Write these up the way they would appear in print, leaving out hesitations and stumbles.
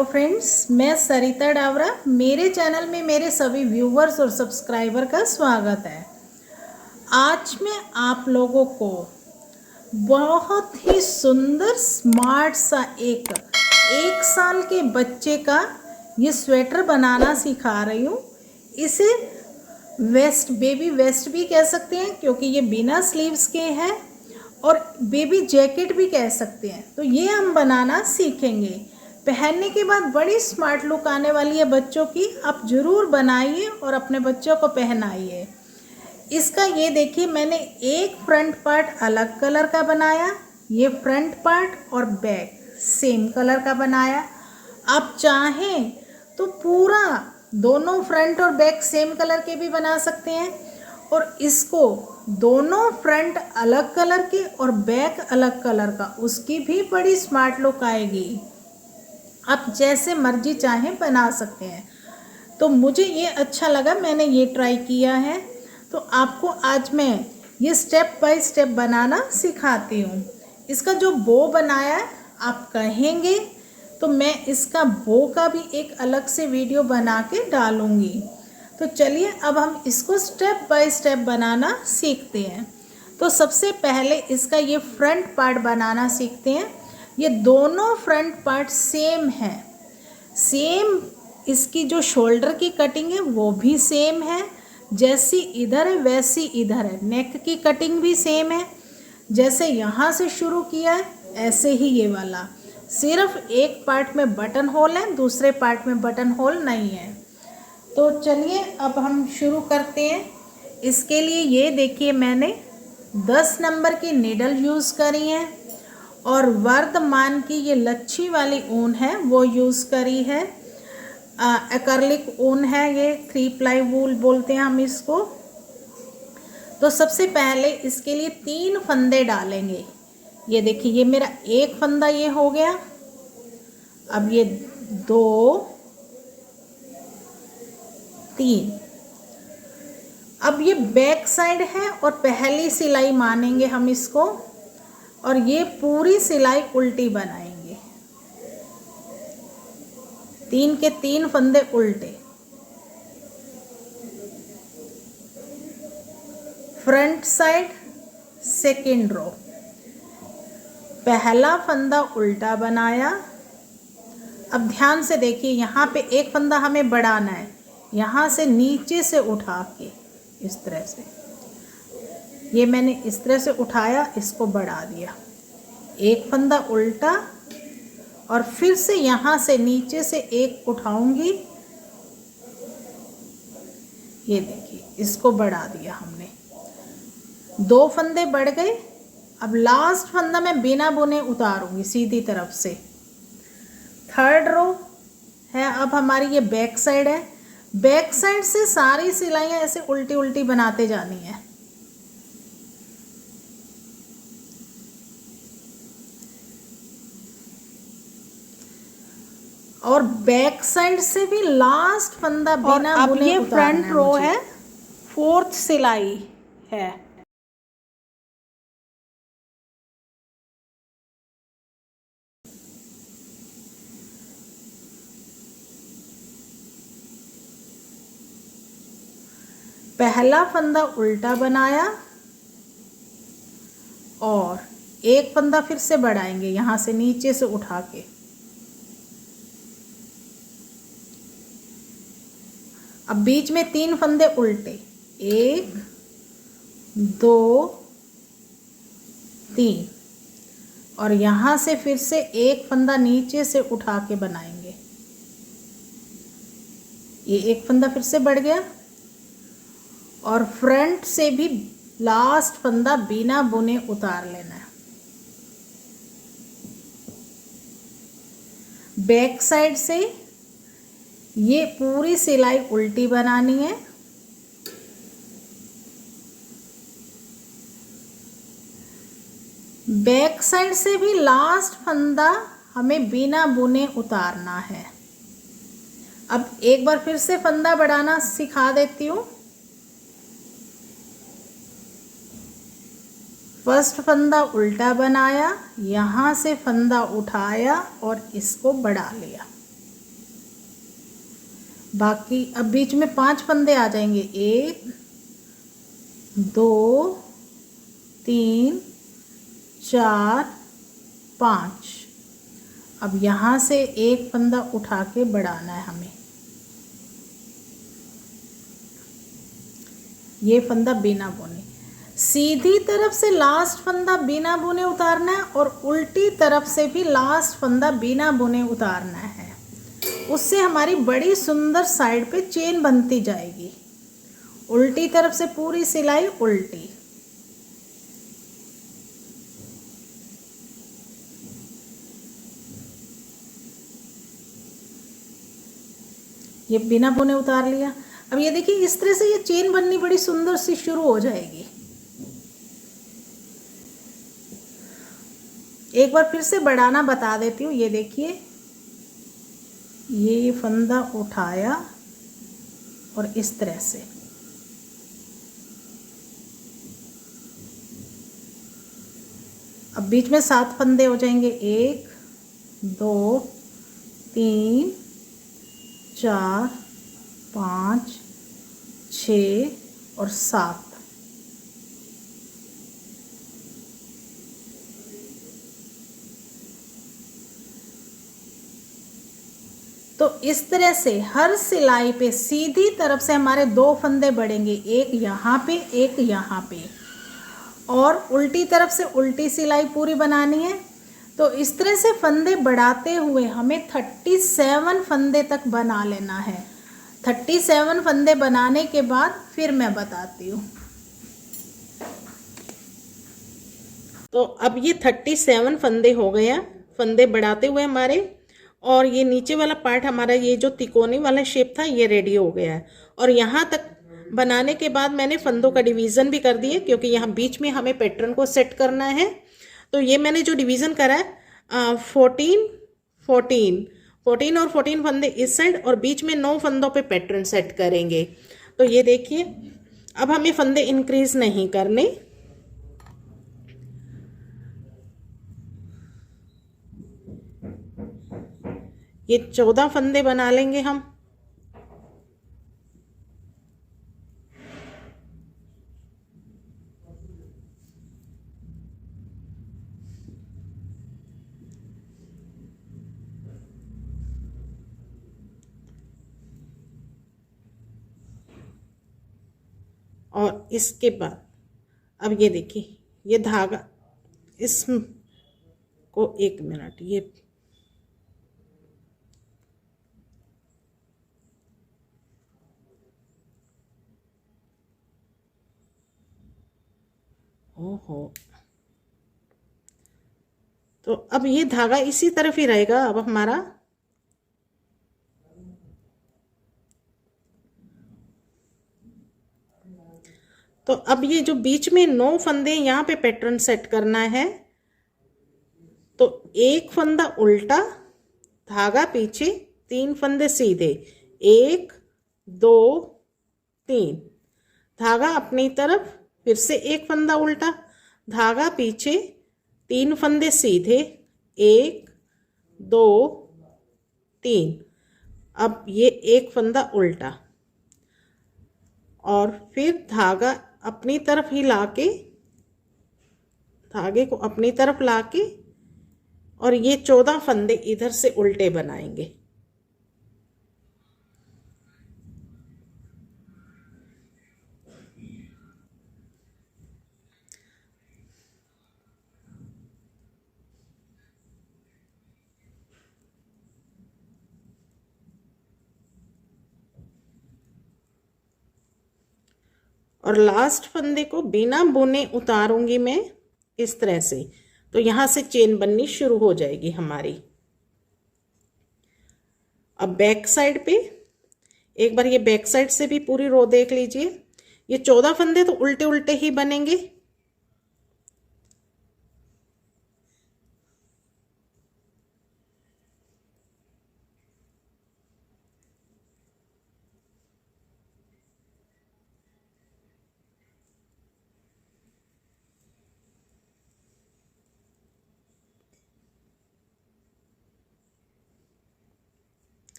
Hello friends, मैं सरिता डावरा। मेरे channel में मेरे सभी व्यूवर्स और सब्सक्राइबर का स्वागत है। आज मैं आप लोगों को बहुत ही सुंदर स्मार्ट सा एक साल के बच्चे का ये स्वेटर बनाना सिखा रही हूँ। इसे बेबी वेस्ट भी कह सकते हैं क्योंकि ये बिना स्लीव्स के है, और बेबी जैकेट भी कह सकते हैं। तो ये हम बनाना सीखेंगे। पहनने के बाद बड़ी स्मार्ट लुक आने वाली है बच्चों की। आप ज़रूर बनाइए और अपने बच्चों को पहनाइए। इसका ये देखिए, मैंने एक फ्रंट पार्ट अलग कलर का बनाया, ये फ्रंट पार्ट और बैक सेम कलर का बनाया। आप चाहें तो पूरा दोनों फ्रंट और बैक सेम कलर के भी बना सकते हैं, और इसको दोनों फ्रंट अलग कलर के और बैक अलग कलर का, उसकी भी बड़ी स्मार्ट लुक आएगी। आप जैसे मर्जी चाहें बना सकते हैं। तो मुझे ये अच्छा लगा, मैंने ये ट्राई किया है। तो आपको आज मैं ये स्टेप बाय स्टेप बनाना सिखाती हूँ। इसका जो बो बनाया है आप कहेंगे तो मैं इसका बो का भी एक अलग से वीडियो बना के डालूँगी। तो चलिए अब हम इसको स्टेप बाय स्टेप बनाना सीखते हैं। तो सबसे पहले इसका ये फ्रंट पार्ट बनाना सीखते हैं। ये दोनों फ्रंट पार्ट सेम है, सेम। इसकी जो शोल्डर की कटिंग है वो भी सेम है, जैसी इधर है वैसी इधर है। नेक की कटिंग भी सेम है, जैसे यहाँ से शुरू किया है ऐसे ही ये वाला। सिर्फ एक पार्ट में बटन होल है, दूसरे पार्ट में बटन होल नहीं है। तो चलिए अब हम शुरू करते हैं। इसके लिए ये देखिए, मैंने 10 नंबर की निडल यूज़ करी है, और वर्धमान की ये लच्छी वाली ऊन है वो यूज़ करी है। एक्रिलिक ऊन है, ये 3 प्लाई वूल बोलते हैं हम इसको। तो सबसे पहले इसके लिए 3 फंदे डालेंगे। ये देखिए, ये मेरा एक फंदा ये हो गया। अब ये 2 3। अब ये बैक साइड है और पहली सिलाई मानेंगे हम इसको, और ये पूरी सिलाई उल्टी बनाएंगे। 3 के 3 फंदे उल्टे। फ्रंट साइड सेकेंड रो, पहला फंदा उल्टा बनाया। अब ध्यान से देखिए, यहाँ पे एक फंदा हमें बढ़ाना है, यहाँ से नीचे से उठा के इस तरह से। ये मैंने इस तरह से उठाया, इसको बढ़ा दिया। एक फंदा उल्टा, और फिर से यहाँ से नीचे से एक उठाऊंगी। ये देखिए, इसको बढ़ा दिया हमने। 2 फंदे बढ़ गए। अब लास्ट फंदा मैं बिना बुने उतारूंगी सीधी तरफ से। थर्ड रो है अब हमारी, ये बैक साइड है। बैक साइड से सारी सिलाइयाँ ऐसे उल्टी उल्टी बनाते जानी है। और बैक साइड से भी लास्ट फंदा बिना बुने उतारना है। फ्रंट रो है, 4th सिलाई है। पहला फंदा उल्टा बनाया, और एक फंदा फिर से बढ़ाएंगे यहाँ से नीचे से उठा के। अब बीच में 3 फंदे उल्टे, 1 2 3, और यहाँ से फिर से एक फंदा नीचे से उठा के बनाएंगे। ये एक फंदा फिर से बढ़ गया, और फ्रंट से भी लास्ट फंदा बिना बुने उतार लेना है। बैक साइड से ये पूरी सिलाई उल्टी बनानी है। बैक साइड से भी लास्ट फंदा हमें बिना बुने उतारना है। अब एक बार फिर से फंदा बढ़ाना सिखा देती हूँ। फर्स्ट फंदा उल्टा बनाया, यहाँ से फंदा उठाया और इसको बढ़ा लिया। बाकी अब बीच में 5 फंदे आ जाएंगे, 1 2 3 4 5। अब यहाँ से एक फंदा उठा के बढ़ाना है हमें, ये फंदा बिना बुने, सीधी तरफ से लास्ट फंदा बिना बुने उतारना है और उल्टी तरफ से भी लास्ट फंदा बिना बुने उतारना है। उससे हमारी बड़ी सुंदर साइड पे चेन बनती जाएगी। उल्टी तरफ से पूरी सिलाई उल्टी। ये बिना बुने उतार लिया। अब ये देखिए इस तरह से ये चेन बननी बड़ी सुंदर सी शुरू हो जाएगी। एक बार फिर से बढ़ाना बता देती हूँ। ये देखिए, ये फंदा उठाया और इस तरह से अब बीच में 7 फंदे हो जाएंगे, 1 2 3 4 5 6 और 7। तो इस तरह से हर सिलाई पे सीधी तरफ से हमारे 2 फंदे बढ़ेंगे, एक यहाँ पे एक यहाँ पे, और उल्टी तरफ से उल्टी सिलाई पूरी बनानी है। तो इस तरह से फंदे बढ़ाते हुए हमें 37 फंदे तक बना लेना है। 37 फंदे बनाने के बाद फिर मैं बताती हूँ। तो अब ये 37 फंदे हो गए हैं, फंदे बढ़ाते हुए हमारे, और ये नीचे वाला पार्ट हमारा, ये जो तिकोनी वाला शेप था, ये रेडी हो गया है। और यहाँ तक बनाने के बाद मैंने फंदों का डिवीज़न भी कर दिया, क्योंकि यहाँ बीच में हमें पैटर्न को सेट करना है। तो ये मैंने जो डिवीज़न करा है 14 14 14 और 14 फंदे इस साइड, और बीच में 9 फंदों पे पैटर्न सेट करेंगे। तो ये देखिए, अब हमें फंदे इंक्रीज नहीं करने। ये 14 फंदे बना लेंगे हम। और इसके बाद अब ये देखिए, ये धागा, इस को 1 मिनट, ये ओहो, तो अब ये धागा इसी तरफ ही रहेगा अब हमारा। तो अब ये जो बीच में 9 फंदे, यहाँ पे पैटर्न सेट करना है। तो 1 फंदा उल्टा, धागा पीछे, 3 फंदे सीधे, 1 2 3, धागा अपनी तरफ, फिर से 1 फंदा उल्टा, धागा पीछे, 3 फंदे सीधे, 1 2 3। अब ये 1 फंदा उल्टा, और फिर धागा अपनी तरफ ही लाके, धागे को अपनी तरफ लाके, और ये 14 फंदे इधर से उल्टे बनाएंगे। और लास्ट फंदे को बिना बुने उतारूंगी मैं इस तरह से। तो यहाँ से चेन बननी शुरू हो जाएगी हमारी। अब बैक साइड पे एक बार ये बैक साइड से भी पूरी रो देख लीजिए। ये 14 फंदे तो उल्टे उल्टे ही बनेंगे।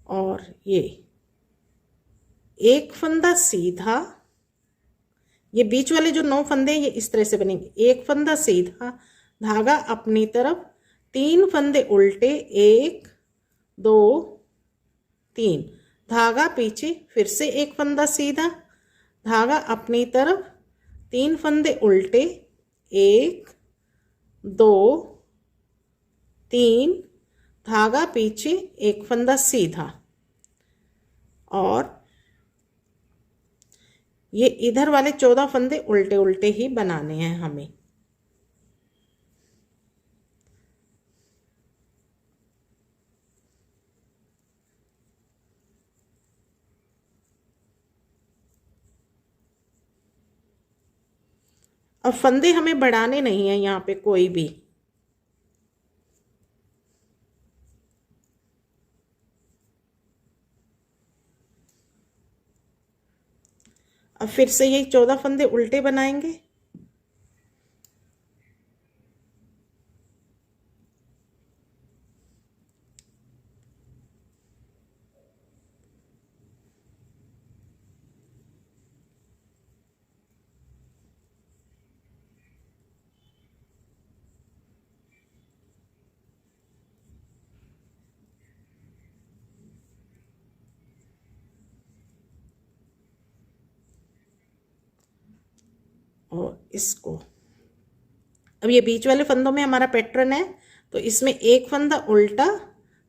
और ये एक फंदा सीधा, ये बीच वाले जो 9 फंदे ये इस तरह से बनेंगे, एक फंदा सीधा, धागा अपनी तरफ, 3 फंदे उल्टे, 1 2 3, धागा पीछे, फिर से एक फंदा सीधा, धागा अपनी तरफ, 3 फंदे उल्टे, 1 2 3, धागा पीछे, एक फंदा सीधा। और ये इधर वाले 14 फंदे उल्टे उल्टे ही बनाने हैं हमें। अब फंदे हमें बढ़ाने नहीं है यहाँ पे कोई भी। अब फिर से यही 14 फंदे उल्टे बनाएंगे। और इसको, अब ये बीच वाले फंदों में हमारा पैटर्न है, तो इसमें एक फंदा उल्टा,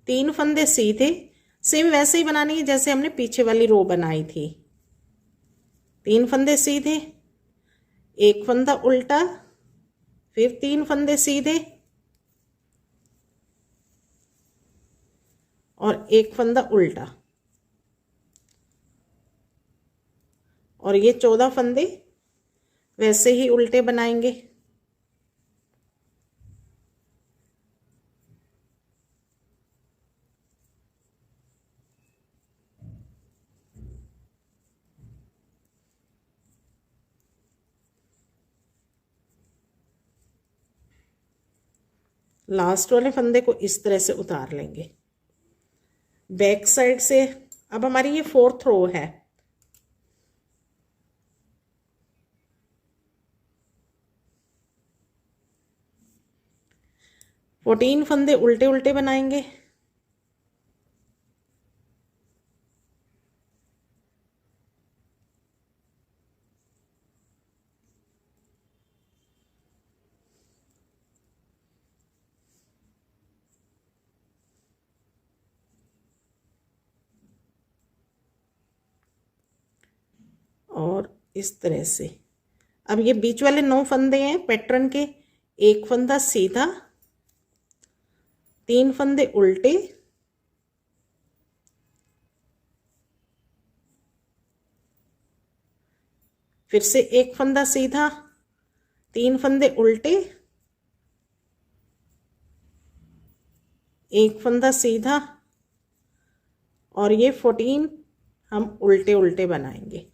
3 फंदे सीधे, सेम वैसे ही बनानी है जैसे हमने पीछे वाली रो बनाई थी। 3 फंदे सीधे, एक फंदा उल्टा, फिर 3 फंदे सीधे और एक फंदा उल्टा, और ये 14 फंदे वैसे ही उल्टे बनाएंगे। लास्ट वाले फंदे को इस तरह से उतार लेंगे बैक साइड से। अब हमारी ये 4th रो है। फोर्टीन फंदे उल्टे उल्टे बनाएंगे। और इस तरह से अब ये बीच वाले 9 फंदे हैं पैटर्न के, एक फंदा सीधा, 3 फंदे उल्टे, फिर से एक फंदा सीधा, 3 फंदे उल्टे, एक फंदा सीधा, और ये 14 हम उल्टे उल्टे बनाएंगे।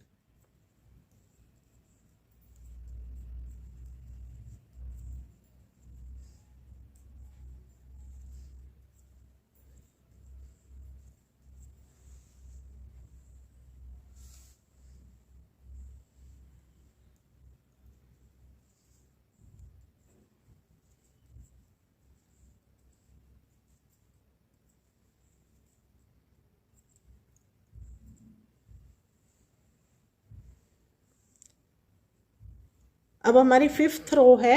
अब हमारी 5th रो है,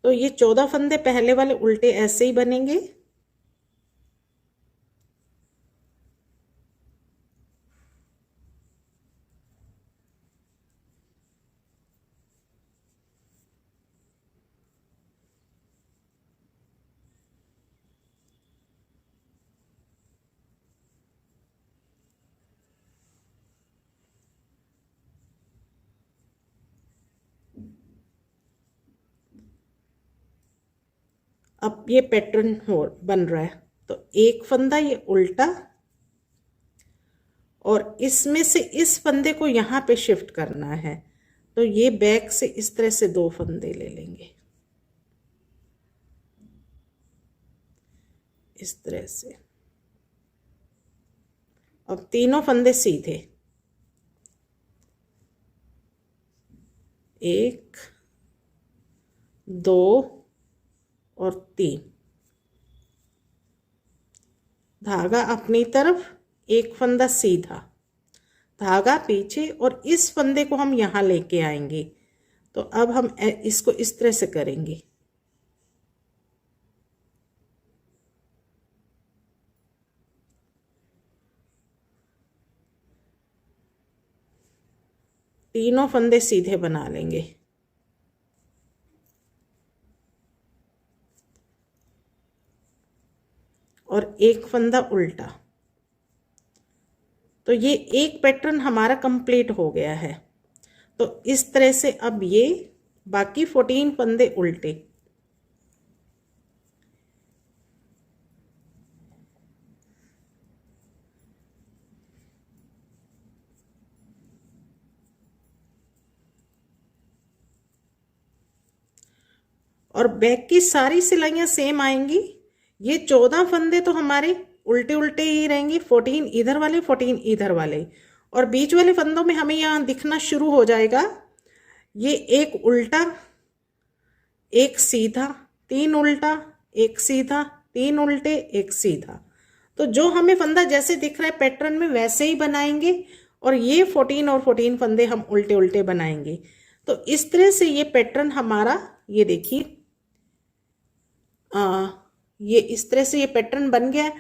तो ये 14 फंदे पहले वाले उल्टे ऐसे ही बनेंगे। अब ये पैटर्न हो बन रहा है, तो एक फंदा ये उल्टा, और इसमें से इस फंदे को यहाँ पे शिफ्ट करना है, तो ये बैक से इस तरह से 2 फंदे ले लेंगे, इस तरह से। अब तीनों फंदे सीधे, 1 2 और 3, धागा अपनी तरफ, एक फंदा सीधा, धागा पीछे, और इस फंदे को हम यहाँ लेके आएंगे। तो अब हम इसको इस तरह से करेंगे। तीनों फंदे सीधे बना लेंगे, और एक फंदा उल्टा। तो ये एक पैटर्न हमारा कंप्लीट हो गया है। तो इस तरह से अब ये बाकी 14 फंदे उल्टे, और बैक की सारी सिलाइयाँ सेम आएंगी। ये 14 फंदे तो हमारे उल्टे उल्टे ही रहेंगे, 14 इधर वाले 14 इधर वाले, और बीच वाले फंदों में हमें यहाँ दिखना शुरू हो जाएगा ये एक उल्टा, एक सीधा, 3 उल्टा, एक सीधा, 3 उल्टे, एक सीधा। तो जो हमें फंदा जैसे दिख रहा है पैटर्न में वैसे ही बनाएंगे, और ये 14 और 14 फंदे हम उल्टे उल्टे बनाएंगे। तो इस तरह से ये पैटर्न हमारा, ये देखिए ये इस तरह से ये पैटर्न बन गया।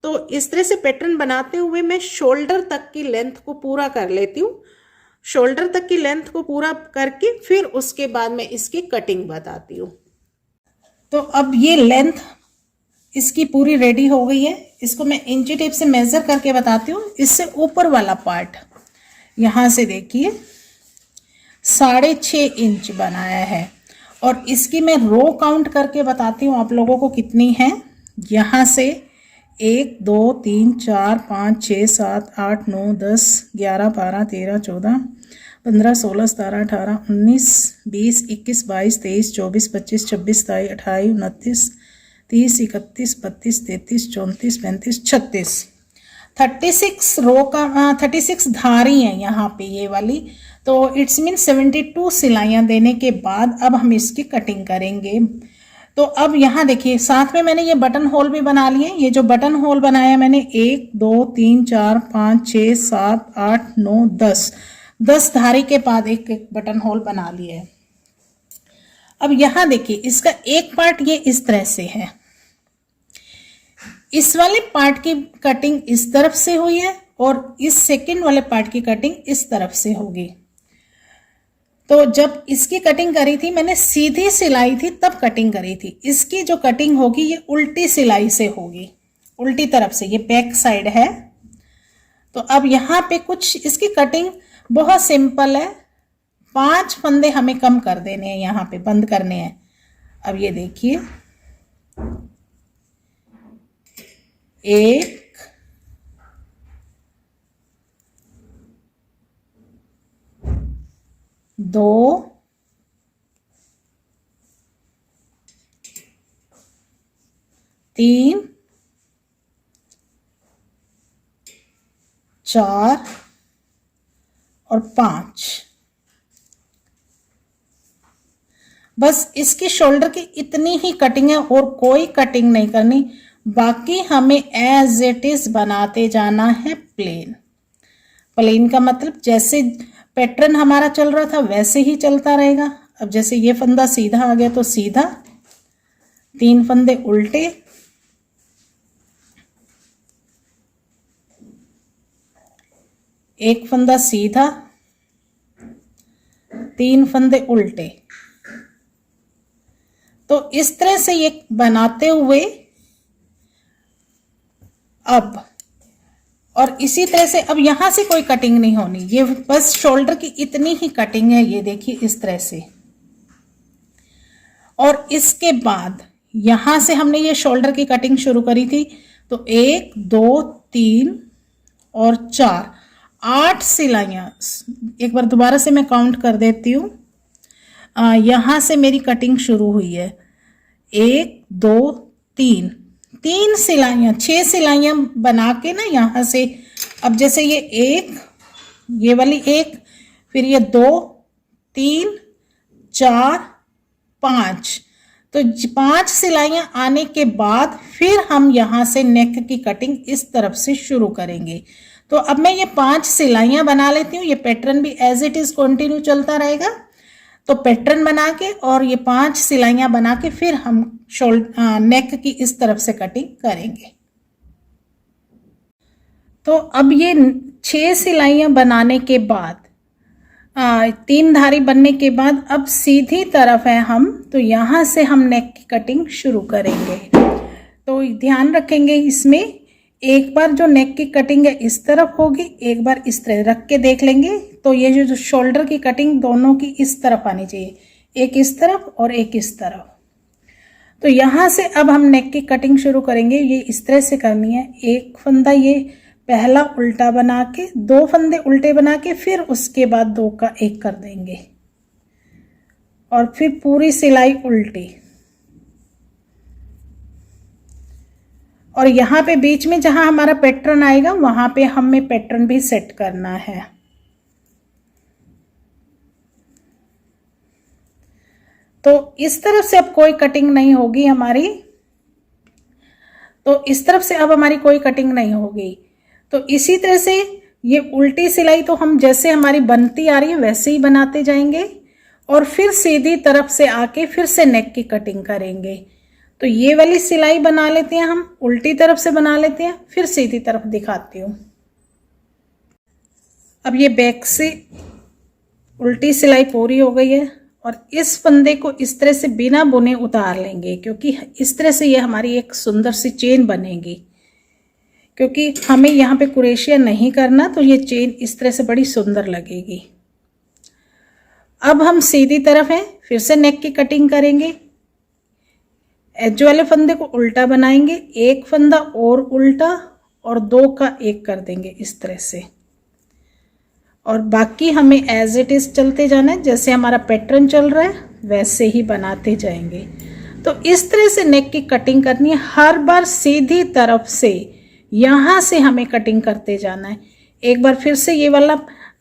तो इस तरह से पैटर्न बनाते हुए मैं शोल्डर तक की लेंथ को पूरा कर लेती हूँ। शोल्डर तक की लेंथ को पूरा करके फिर उसके बाद मैं इसकी कटिंग बताती हूँ। तो अब ये लेंथ इसकी पूरी रेडी हो गई है। इसको मैं इंची टेप से मेज़र करके बताती हूँ। इससे ऊपर वाला पार्ट यहाँ से देखिए 6.5 इंच बनाया है, और इसकी मैं रो काउंट करके बताती हूँ आप लोगों को कितनी है। यहाँ से 1 2 3 4 5 6 7 8 9 10 11 12 13 14 15 16 17 18 19 20 21 22 23 24 25 26 27 28 29 30 31 32 33 34 35 36 36 रो का 36 धारी हैं यहाँ पे ये वाली। तो इट्स मीन 72 सिलाइयाँ देने के बाद अब हम इसकी कटिंग करेंगे। तो अब यहाँ देखिए साथ में मैंने ये बटन होल भी बना लिए। ये जो बटन होल बनाया मैंने 1 2 3 4 5 6 7 8 9 10 धारी के बाद एक एक बटन होल बना लिए है। अब यहाँ देखिए इसका एक पार्ट ये इस तरह से है, इस वाले पार्ट की कटिंग इस तरफ से हुई है और इस सेकंड वाले पार्ट की कटिंग इस तरफ से होगी। तो जब इसकी कटिंग करी थी मैंने सीधी सिलाई थी तब कटिंग करी थी। इसकी जो कटिंग होगी ये उल्टी सिलाई से होगी, उल्टी तरफ से, ये बैक साइड है। तो अब यहाँ पे कुछ इसकी कटिंग बहुत सिंपल है। 5 फंदे हमें कम कर देने हैं, यहाँ पे बंद करने हैं। अब ये देखिए 1 2 3 4 और 5। बस इसकी शोल्डर की इतनी ही कटिंग है और कोई कटिंग नहीं करनी। बाकी हमें एज इट इज बनाते जाना है प्लेन। प्लेन का मतलब जैसे पैटर्न हमारा चल रहा था वैसे ही चलता रहेगा। अब जैसे ये फंदा सीधा आ गया तो सीधा, 3 फंदे उल्टे, एक फंदा सीधा, 3 फंदे उल्टे। तो इस तरह से ये बनाते हुए अब, और इसी तरह से अब यहां से कोई कटिंग नहीं होनी, ये बस शोल्डर की इतनी ही कटिंग है। ये देखिए इस तरह से। और इसके बाद यहां से हमने ये शोल्डर की कटिंग शुरू करी थी। तो 1 2 3 और 4, 8 सिलाइयां। एक बार दोबारा से मैं काउंट कर देती हूँ। यहां से मेरी कटिंग शुरू हुई है 1 2 3 सिलाइयां, 6 सिलाइयां बना के ना यहाँ से अब जैसे ये एक, ये वाली एक, फिर ये 2, 3, 4, 5, तो 5 सिलाइयां आने के बाद फिर हम यहाँ से नेक की कटिंग इस तरफ से शुरू करेंगे। तो अब मैं ये 5 सिलाइयां बना लेती हूँ। ये पैटर्न भी एज इट इज कंटिन्यू चलता रहेगा। तो पैटर्न बना के और ये 5 सिलाइयां बना के फिर हम नेक की इस तरफ से कटिंग करेंगे। तो अब ये 6 सिलाइयां बनाने के बाद 3 धारी बनने के बाद अब सीधी तरफ है हम, तो यहाँ से हम नेक की कटिंग शुरू करेंगे। तो ध्यान रखेंगे इसमें, एक बार जो नेक की कटिंग है इस तरफ होगी, एक बार इस तरह रख के देख लेंगे। तो ये जो शोल्डर की कटिंग दोनों की इस तरफ आनी चाहिए, एक इस तरफ और एक इस तरफ। तो यहाँ से अब हम नेक की कटिंग शुरू करेंगे। ये इस तरह से करनी है। एक फंदा ये पहला उल्टा बना के, 2 फंदे उल्टे बना के, फिर उसके बाद 2 का 1 कर देंगे और फिर पूरी सिलाई उल्टी। और यहाँ पे बीच में जहां हमारा पैटर्न आएगा वहां पे हमें पैटर्न भी सेट करना है। तो इस तरफ से अब कोई कटिंग नहीं होगी हमारी। तो इस तरफ से अब हमारी कोई कटिंग नहीं होगी। तो इसी तरह से ये उल्टी सिलाई तो हम जैसे हमारी बनती आ रही है वैसे ही बनाते जाएंगे और फिर सीधी तरफ से आके फिर से नेक की कटिंग करेंगे। तो ये वाली सिलाई बना लेते हैं हम, उल्टी तरफ से बना लेते हैं, फिर सीधी तरफ दिखाती हूँ। अब ये बैक से उल्टी सिलाई पूरी हो गई है और इस फंदे को इस तरह से बिना बुने उतार लेंगे, क्योंकि इस तरह से ये हमारी एक सुंदर सी चेन बनेगी। क्योंकि हमें यहाँ पे कुरेशिया नहीं करना, तो ये चेन इस तरह से बड़ी सुंदर लगेगी। अब हम सीधी तरफ हैं, फिर से नेक की कटिंग करेंगे। एज वाले फंदे को उल्टा बनाएंगे, एक फंदा और उल्टा और 2 का 1 कर देंगे इस तरह से। और बाकी हमें एज इट इज चलते जाना है, जैसे हमारा पैटर्न चल रहा है वैसे ही बनाते जाएंगे। तो इस तरह से नेक की कटिंग करनी है। हर बार सीधी तरफ से यहाँ से हमें कटिंग करते जाना है। एक बार फिर से ये वाला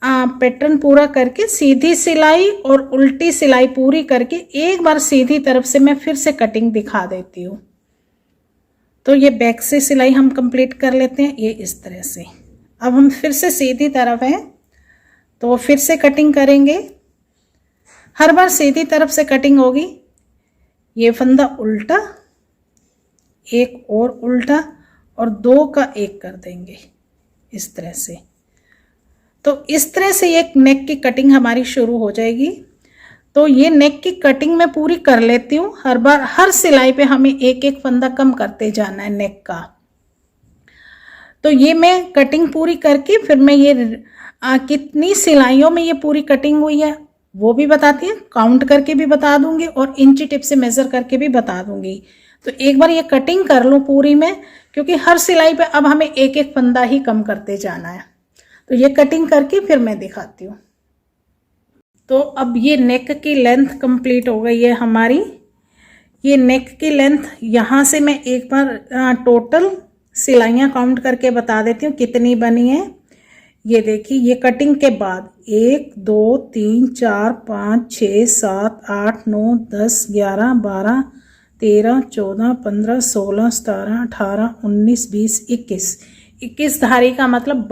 पैटर्न पूरा करके सीधी सिलाई और उल्टी सिलाई पूरी करके एक बार सीधी तरफ से मैं फिर से कटिंग दिखा देती हूँ। तो ये बैक से सिलाई हम कंप्लीट कर लेते हैं, ये इस तरह से। अब हम फिर से सीधी तरफ हैं, तो फिर से कटिंग करेंगे। हर बार सीधी तरफ से कटिंग होगी। ये फंदा उल्टा, एक और उल्टा और 2 का 1 कर देंगे इस तरह से। तो इस तरह से एक नेक की कटिंग हमारी शुरू हो जाएगी। तो ये नेक की कटिंग मैं पूरी कर लेती हूँ। हर बार हर सिलाई पे हमें एक एक फंदा कम करते जाना है नेक का। तो ये मैं कटिंग पूरी करके फिर मैं ये कितनी सिलाइयों में ये पूरी कटिंग हुई है वो भी बताती है, काउंट करके भी बता दूंगी और इंची टिप से मेजर करके भी बता दूंगी। तो एक बार ये कटिंग कर लूँ पूरी में, क्योंकि हर सिलाई पे अब हमें एक एक फंदा ही कम करते जाना है। तो ये कटिंग करके फिर मैं दिखाती हूँ। तो अब ये नेक की लेंथ कंप्लीट हो गई है हमारी। ये नेक की लेंथ यहाँ से मैं एक बार टोटल सिलाइयाँ काउंट करके बता देती हूँ कितनी बनी है। ये देखिए, ये कटिंग के बाद 1 2 3 4 5 6 7 8 9 10 11 12 13 14 15 16 17 18 19 20 21 धारी का मतलब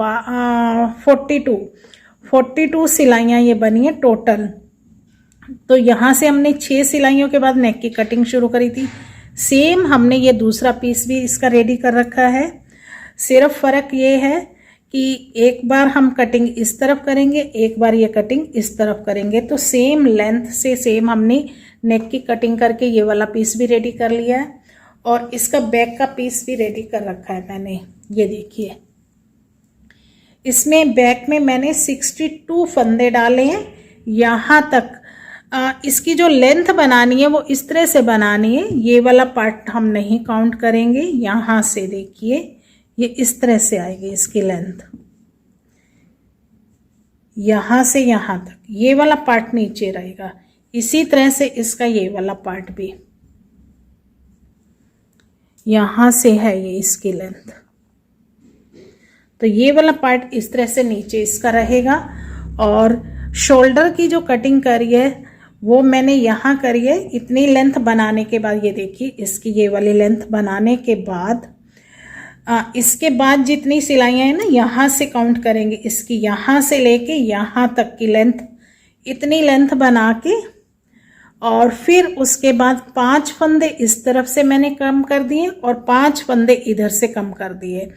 42 सिलाइयाँ ये बनी है टोटल। तो यहाँ से हमने 6 सिलाइयों के बाद नेक की कटिंग शुरू करी थी। सेम हमने ये दूसरा पीस भी इसका रेडी कर रखा है। सिर्फ फ़र्क ये है कि एक बार हम कटिंग इस तरफ करेंगे, एक बार ये कटिंग इस तरफ करेंगे। तो सेम लेंथ से सेम हमने नेक की कटिंग करके ये वाला पीस भी रेडी कर लिया है और इसका बैक का पीस भी रेडी कर रखा है मैंने। ये देखिए, इसमें बैक में मैंने 62 फंदे डाले हैं। यहाँ तक इसकी जो लेंथ बनानी है वो इस तरह से बनानी है। ये वाला पार्ट हम नहीं काउंट करेंगे। यहाँ से देखिए, ये इस तरह से आएगी इसकी लेंथ, यहाँ से यहाँ तक। ये वाला पार्ट नीचे रहेगा। इसी तरह से इसका ये वाला पार्ट भी यहाँ से है, ये इसकी लेंथ। तो ये वाला पार्ट इस तरह से नीचे इसका रहेगा। और शोल्डर की जो कटिंग करी है वो मैंने यहाँ करी है। इतनी लेंथ बनाने के बाद ये देखिए, इसकी ये वाली लेंथ बनाने के बाद इसके बाद जितनी सिलाइयाँ हैं ना, यहाँ से काउंट करेंगे। इसकी यहाँ से लेके यहाँ तक की लेंथ, इतनी लेंथ बना के, और फिर उसके बाद 5 फंदे इस तरफ से मैंने कम कर दिए और 5 फंदे इधर से कम कर दिए,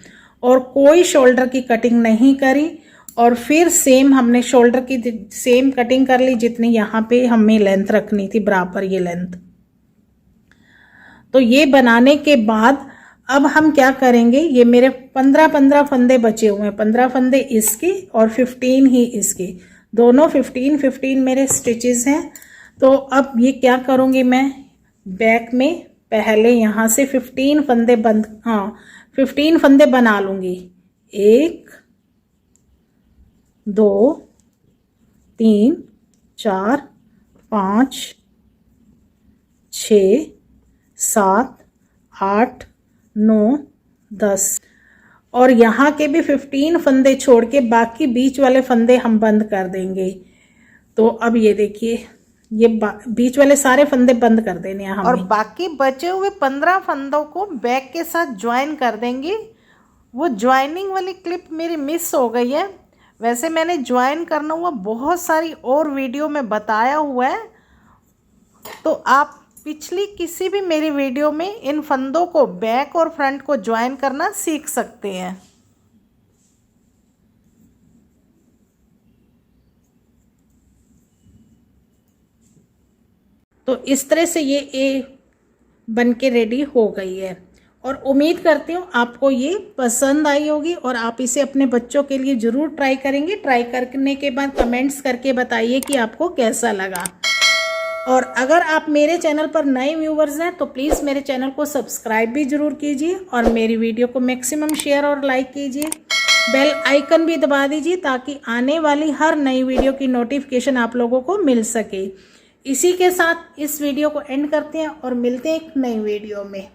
और कोई शोल्डर की कटिंग नहीं करी। और फिर सेम हमने शोल्डर की सेम कटिंग कर ली जितनी यहाँ पे हमें लेंथ रखनी थी, बराबर ये लेंथ। तो ये बनाने के बाद अब हम क्या करेंगे, ये मेरे 15 फंदे बचे हुए हैं, 15 फंदे इसके और 15 ही इसके, दोनों 15 मेरे स्टिचेस हैं। तो अब ये क्या करूँगी मैं, बैक में पहले यहाँ से 15 फंदे 15 फंदे बना लूँगी। 1 2 3 4 5 6 7 8 9 10, और यहाँ के भी 15 फंदे छोड़ के बाकी बीच वाले फंदे हम बंद कर देंगे। तो अब ये देखिए, ये बीच वाले सारे फंदे बंद कर देने हैं हमें, और बाकी बचे हुए 15 फंदों को बैक के साथ ज्वाइन कर देंगे। वो ज्वाइनिंग वाली क्लिप मेरी मिस हो गई है। वैसे मैंने ज्वाइन करना हुआ बहुत सारी और वीडियो में बताया हुआ है, तो आप पिछली किसी भी मेरी वीडियो में इन फंदों को बैक और फ्रंट को ज्वाइन करना सीख सकते हैं। तो इस तरह से ये बन के रेडी हो गई है, और उम्मीद करती हूँ आपको ये पसंद आई होगी और आप इसे अपने बच्चों के लिए ज़रूर ट्राई करेंगे। ट्राई करने के बाद कमेंट्स करके बताइए कि आपको कैसा लगा। और अगर आप मेरे चैनल पर नए व्यूवर्स हैं तो प्लीज़ मेरे चैनल को सब्सक्राइब भी ज़रूर कीजिए, और मेरी वीडियो को मैक्सिमम शेयर और लाइक कीजिए। बेल आइकन भी दबा दीजिए ताकि आने वाली हर नई वीडियो की नोटिफिकेशन आप लोगों को मिल सके। इसी के साथ इस वीडियो को एंड करते हैं और मिलते हैं एक नई वीडियो में।